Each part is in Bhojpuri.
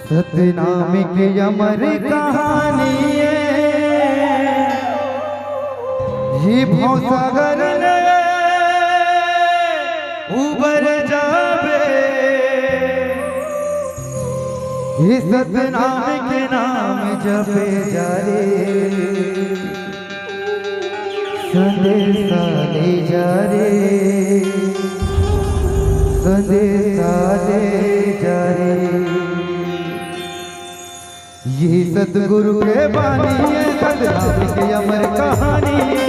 सतनाम की अमर कहानी ये भवसागर ने उबर जावे। ये सतनाम के नाम जपे जा रे, संदेशा ले जा रे, संदेशा ले जा रे। ये सतगुरु के बानी है, सतनाम की अमर कहानी है।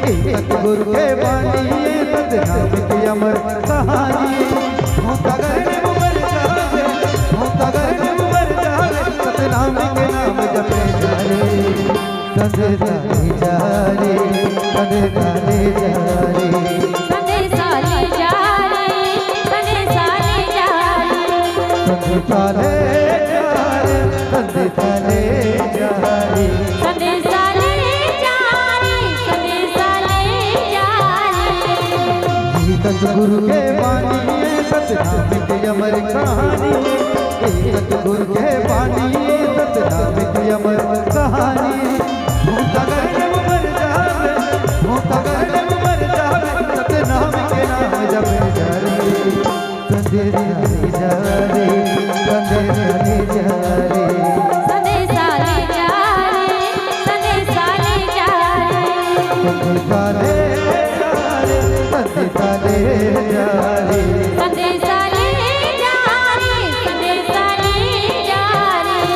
ये सतगुरु के बानी है, सतनाम की अमर कहानी है। भवसागर में उबर जावे, भवसागर में उबर जावे, सतनाम के नाम जपे जा रे, संदेशा ले जा रे, संदेशा ले जा रे, संदेशा ले जा रे, संदेशा ले जा रे, संदेशा ले जा रे, संदेशा ले जा रे, संदेशा ले जा रे, संदेशा ले जा रे। ये सतगुरु के बानी है, सतनाम की अमर कहानी है। ये सतगुरु के बानी है, सतनाम की अमर कहानी है। भवसागर में उबर जावे, भवसागर में उबर जावे, सतनाम के नाम जपे जा रे, संदेशा ले जा रे, संदेशा ले जा रे, संदेशा ले जा रे, संदेशा ले जा रे, संदेशा ले जा रे, संदेशा ले जा रे। संदेशा ले जा रे, संदेशा ले जा रे।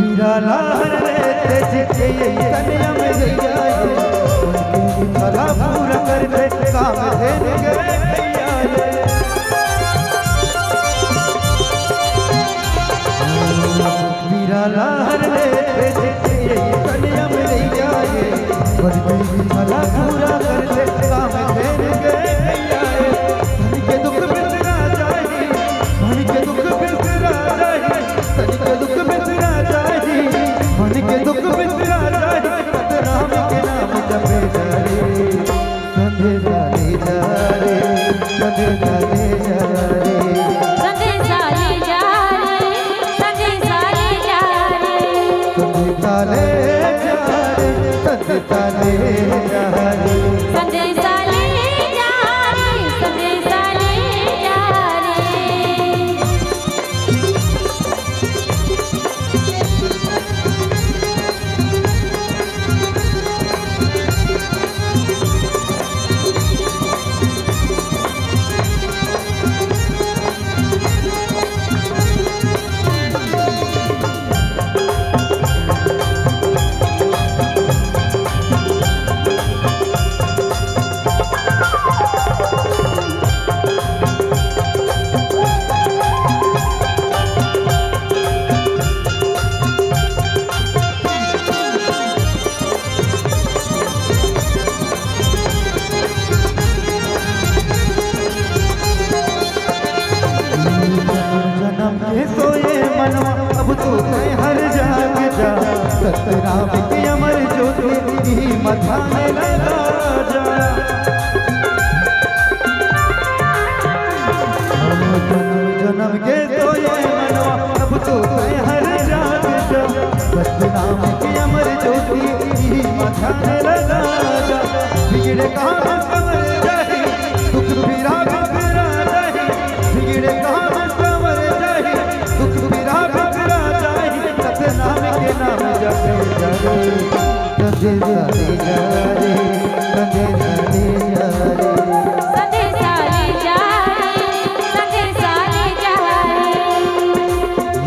निराला रहते जिते कन्या में जाए, उनकी भला पूरा कर दे काम देने गए भैया ये। निराला रहते जिते कन्या में जाए, उनकी भला पूरा कर दे काम देने गए भैया ये। धन के दुख बिसरा जाए, धन के दुख बिसरा जाए, धन के दुख बिसरा जाए, मन के दुख बिसरा जाए, सतनाम के नाम जपे जा रे, संदेशा ले जा रे, संदेशा ले जा रे, संदेशा ले जा रे, संदेशा ले जा रे, संदेशा ले जा रे, संदेशा ले जा रे। संदेशा ले जा रे, संदेशा ले जा रे। जन्म के सोए मनवा अब तो मैं हर जाग जा, सतनाम की अमर ज्योति ही मथाने लगा जा। जन्म के सोए मनवा अब तो मैं हर जाग जा, सतनाम की अमर ज्योति ही मथाने लगा जा। बिगड़े कहाँ कमर जाए, दुख पीरा बिगड़ा जाए, बिगड़े कहाँ कमर जाए, दुख पीरा बिगड़ा जाए, सतनाम के नाम जपे जा रे, संदेशा ले जा रे, संदेशा ले जा रे, संदेशा ले जा रे, संदेशा ले जा रे।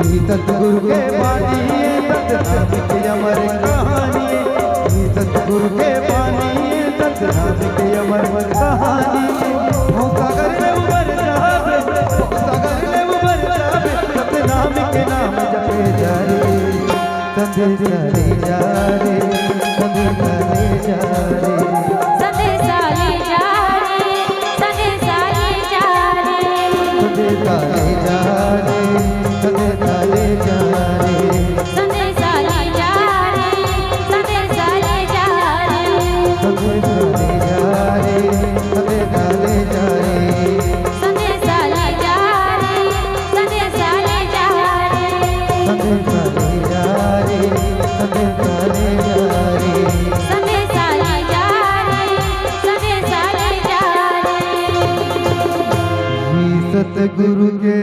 ये सतगुरु के बानी है, सतनाम की अमर कहानी है। ये सतगुरु के बानी है, सतनाम की अमर संदेशा ले जा रे, संदेशा ले जा रे, संदेशा ले जा रे, संदेशा ले जा रे, संदेशा ले जा रे, संदेशा ले जा रे, संदेशा ले जा रे, संदेशा ले जा रे। सतगुरु के